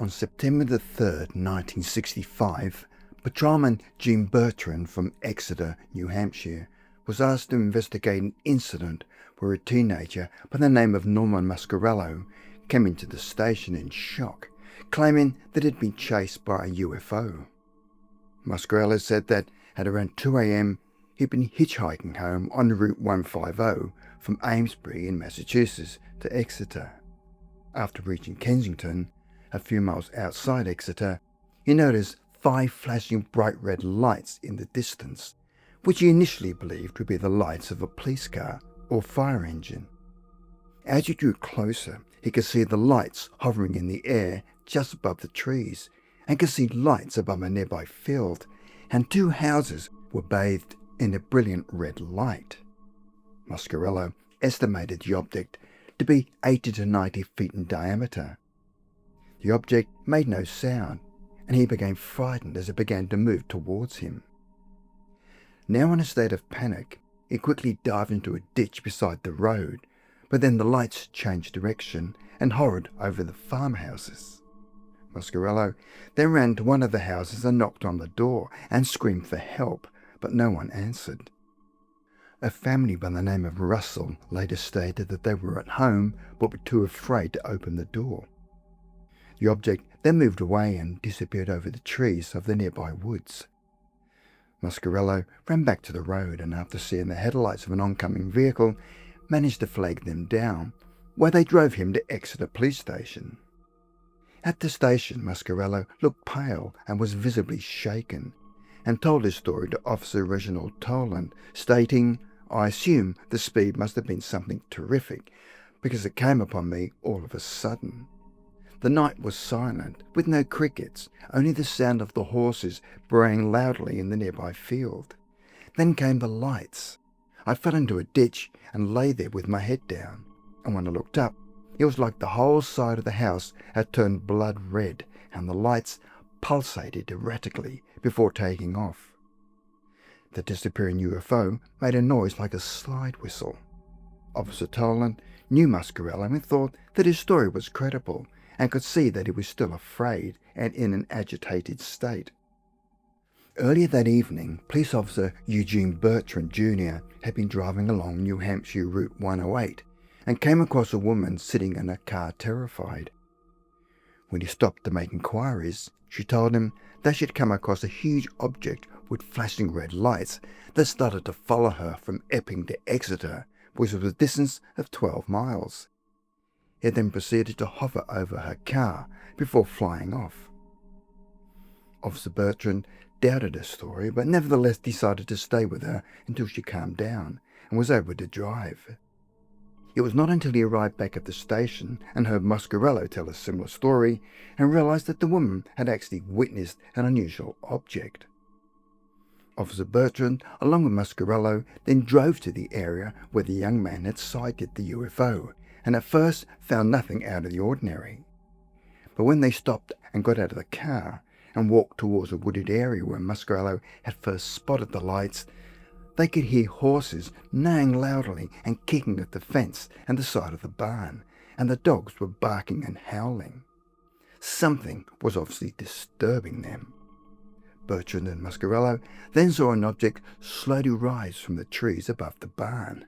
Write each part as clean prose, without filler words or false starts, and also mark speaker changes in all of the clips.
Speaker 1: On September the 3rd, 1965, patrolman Jim Bertrand from Exeter, New Hampshire, was asked to investigate an incident where a teenager by the name of Norman Muscarello came into the station in shock, claiming that he'd been chased by a UFO. Muscarello said that at around 2 a.m. he'd been hitchhiking home on Route 150 from Amesbury in Massachusetts to Exeter. After reaching Kensington, a few miles outside Exeter, he noticed 5 flashing bright red lights in the distance, which he initially believed would be the lights of a police car or fire engine. As he drew closer, he could see the lights hovering in the air just above the trees, and could see lights above a nearby field, and 2 houses were bathed in a brilliant red light. Muscarello estimated the object to be 80 to 90 feet in diameter. The object made no sound, and he became frightened as it began to move towards him. Now in a state of panic, he quickly dived into a ditch beside the road, but then the lights changed direction and hovered over the farmhouses. Muscarello then ran to one of the houses and knocked on the door and screamed for help, but no one answered. A family by the name of Russell later stated that they were at home but were too afraid to open the door. The object then moved away and disappeared over the trees of the nearby woods. Muscarello ran back to the road and, after seeing the headlights of an oncoming vehicle, managed to flag them down, where they drove him to Exeter Police Station. At the station, Muscarello looked pale and was visibly shaken, and told his story to Officer Reginald Toland, stating, "I assume the speed must have been something terrific, because it came upon me all of a sudden. The night was silent, with no crickets, only the sound of the horses braying loudly in the nearby field. Then came the lights. I fell into a ditch and lay there with my head down, and when I looked up, it was like the whole side of the house had turned blood red, and the lights pulsated erratically before taking off. The disappearing UFO made a noise like a slide whistle." Officer Toland knew Muscarello and thought that his story was credible, and could see that he was still afraid and in an agitated state. Earlier that evening, police officer Eugene Bertrand Jr. had been driving along New Hampshire Route 108 and came across a woman sitting in a car terrified. When he stopped to make inquiries, she told him that she had come across a huge object with flashing red lights that started to follow her from Epping to Exeter, which was a distance of 12 miles. It then proceeded to hover over her car before flying off. Officer Bertrand doubted her story, but nevertheless decided to stay with her until she calmed down and was able to drive. It was not until he arrived back at the station and heard Muscarello tell a similar story and realised that the woman had actually witnessed an unusual object. Officer Bertrand, along with Muscarello, then drove to the area where the young man had sighted the UFO, and at first found nothing out of the ordinary. But when they stopped and got out of the car and walked towards a wooded area where Muscarello had first spotted the lights, they could hear horses neighing loudly and kicking at the fence and the side of the barn, and the dogs were barking and howling. Something was obviously disturbing them. Bertrand and Muscarello then saw an object slowly rise from the trees above the barn.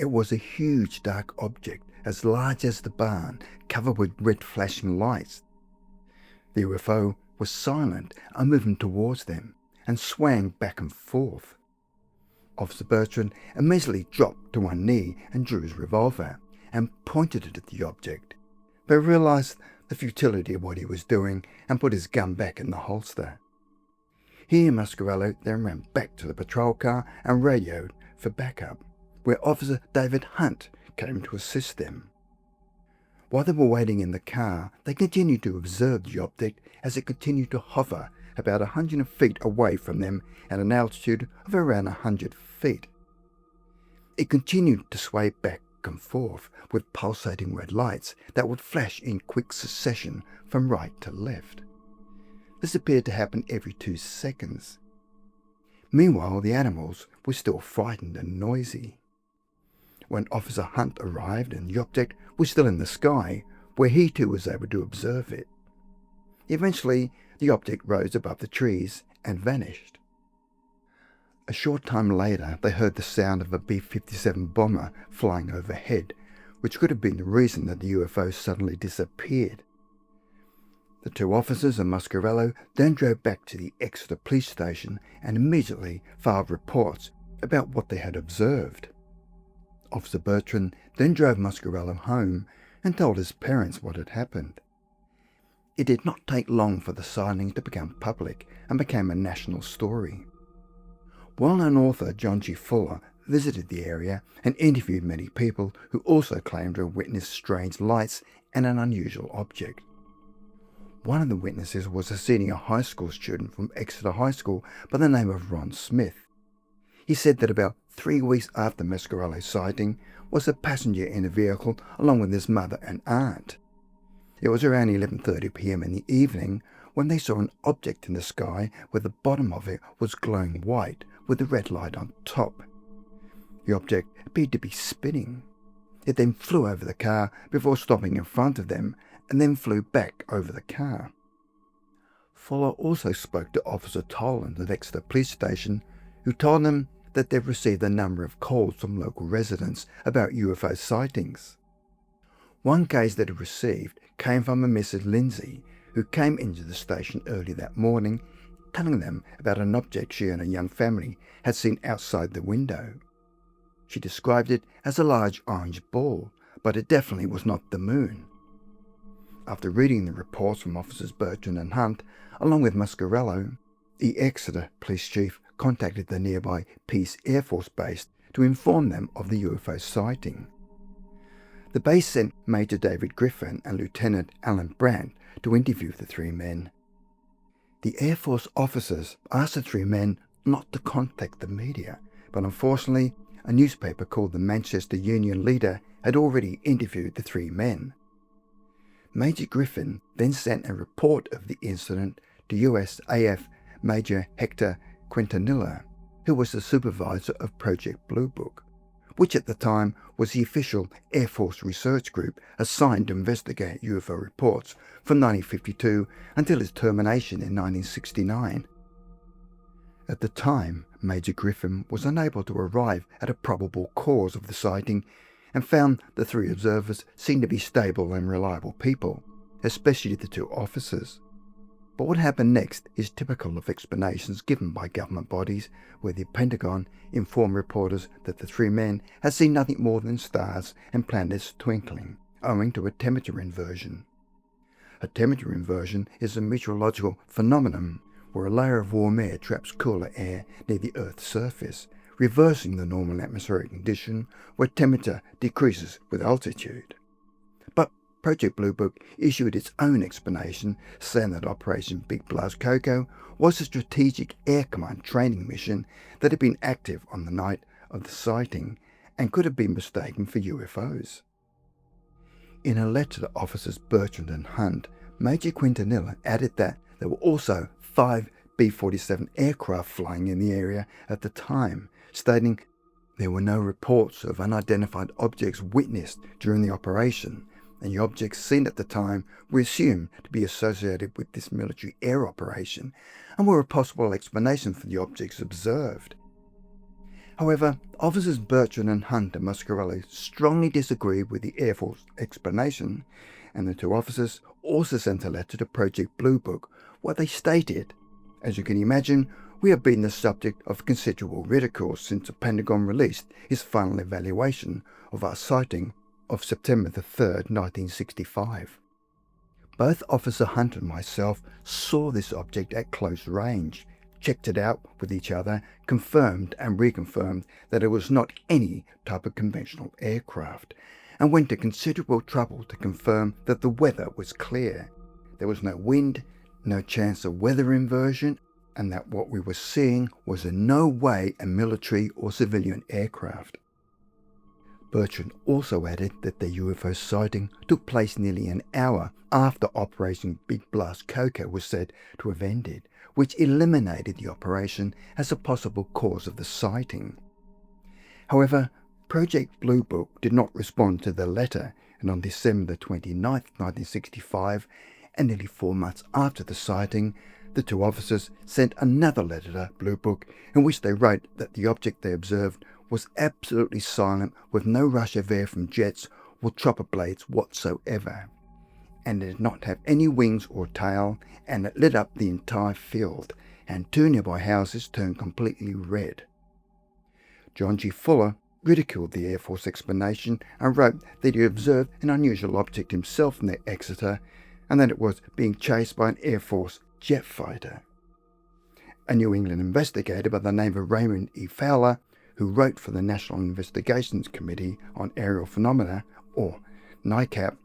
Speaker 1: It was a huge dark object as large as the barn, covered with red flashing lights. The UFO was silent and moving towards them and swaying back and forth. Officer Bertrand immediately dropped to one knee and drew his revolver and pointed it at the object, but realised the futility of what he was doing and put his gun back in the holster. He and Muscarello then ran back to the patrol car and radioed for backup, where Officer David Hunt came to assist them. While they were waiting in the car, they continued to observe the object as it continued to hover about 100 feet away from them at an altitude of around 100 feet. It continued to sway back and forth with pulsating red lights that would flash in quick succession from right to left. This appeared to happen every 2 seconds. Meanwhile, the animals were still frightened and noisy. When Officer Hunt arrived and the object was still in the sky, where he too was able to observe it. Eventually, the object rose above the trees and vanished. A short time later, they heard the sound of a B-57 bomber flying overhead, which could have been the reason that the UFO suddenly disappeared. The two officers and Muscarello then drove back to the Exeter police station and immediately filed reports about what they had observed. Officer Bertrand then drove Muscarello home and told his parents what had happened. It did not take long for the sighting to become public and became a national story. Well-known author John G. Fuller visited the area and interviewed many people who also claimed to have witnessed strange lights and an unusual object. One of the witnesses was a senior high school student from Exeter High School by the name of Ron Smith. He said that about 3 weeks after Muscarello's sighting was a passenger in a vehicle along with his mother and aunt. It was around 11:30 p.m. in the evening when they saw an object in the sky where the bottom of it was glowing white with a red light on top. The object appeared to be spinning. It then flew over the car before stopping in front of them and then flew back over the car. Fuller also spoke to Officer Toland at Exeter Police Station, who told them that they've received a number of calls from local residents about UFO sightings. One case that he received came from a Mrs. Lindsay, who came into the station early that morning, telling them about an object she and her young family had seen outside the window. She described it as a large orange ball, but it definitely was not the moon. After reading the reports from Officers Bertrand and Hunt, along with Muscarello, the Exeter police chief contacted the nearby Peace Air Force Base to inform them of the UFO sighting. The base sent Major David Griffin and Lieutenant Alan Brandt to interview the three men. The Air Force officers asked the three men not to contact the media, but unfortunately, a newspaper called the Manchester Union Leader had already interviewed the three men. Major Griffin then sent a report of the incident to USAF Major Hector Quintanilla, who was the supervisor of Project Blue Book, which at the time was the official Air Force research group assigned to investigate UFO reports from 1952 until its termination in 1969. At the time, Major Griffin was unable to arrive at a probable cause of the sighting and found the three observers seemed to be stable and reliable people, especially the two officers. But what happened next is typical of explanations given by government bodies, where the Pentagon informed reporters that the three men had seen nothing more than stars and planets twinkling, owing to a temperature inversion. A temperature inversion is a meteorological phenomenon where a layer of warm air traps cooler air near the Earth's surface, reversing the normal atmospheric condition where temperature decreases with altitude. But Project Blue Book issued its own explanation, saying that Operation Big Blast Cocoa was a strategic air command training mission that had been active on the night of the sighting and could have been mistaken for UFOs. In a letter to Officers Bertrand and Hunt, Major Quintanilla added that there were also 5 B-47 aircraft flying in the area at the time, stating there were no reports of unidentified objects witnessed during the operation, and the objects seen at the time were assumed to be associated with this military air operation and were a possible explanation for the objects observed. However, Officers Bertrand and Hunt and Muscarello strongly disagreed with the Air Force explanation, and the two officers also sent a letter to Project Blue Book where they stated, "As you can imagine, we have been the subject of considerable ridicule since the Pentagon released its final evaluation of our sighting of September the 3rd, 1965. Both Officer Hunt and myself saw this object at close range, checked it out with each other, confirmed and reconfirmed that it was not any type of conventional aircraft, and went to considerable trouble to confirm that the weather was clear. There was no wind, no chance of weather inversion, and that what we were seeing was in no way a military or civilian aircraft." Bertrand also added that the UFO sighting took place nearly an hour after Operation Big Blast Cocoa was said to have ended, which eliminated the operation as a possible cause of the sighting. However, Project Blue Book did not respond to the letter, and on December 29, 1965, and nearly 4 months after the sighting, the two officers sent another letter to Blue Book in which they wrote that the object they observed was absolutely silent, with no rush of air from jets or chopper blades whatsoever, and it did not have any wings or tail, and it lit up the entire field, and 2 nearby houses turned completely red. John G. Fuller ridiculed the Air Force explanation and wrote that he observed an unusual object himself near Exeter, and that it was being chased by an Air Force jet fighter. A New England investigator by the name of Raymond E. Fowler, who wrote for the National Investigations Committee on Aerial Phenomena, or NICAP,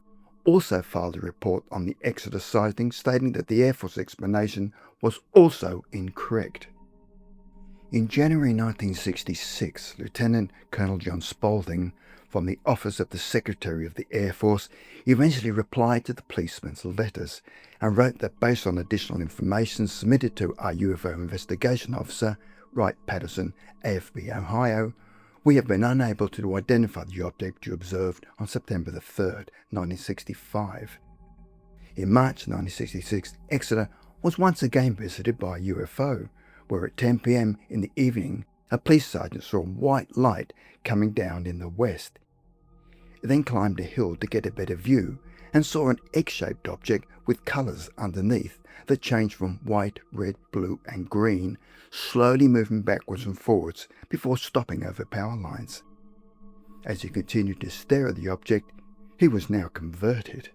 Speaker 1: also filed a report on the Exeter sighting, stating that the Air Force explanation was also incorrect. In January 1966, Lieutenant Colonel John Spaulding, from the Office of the Secretary of the Air Force, eventually replied to the policeman's letters and wrote that based on additional information submitted to our UFO investigation officer, Wright Patterson, AFB, Ohio, we have been unable to identify the object you observed on September the 3rd, 1965. In March 1966, Exeter was once again visited by a UFO, where at 10 p.m. in the evening, a police sergeant saw a white light coming down in the west. He then climbed a hill to get a better view and saw an egg-shaped object with colours underneath that changed from white, red, blue and green, slowly moving backwards and forwards before stopping over power lines. As he continued to stare at the object, he was now converted.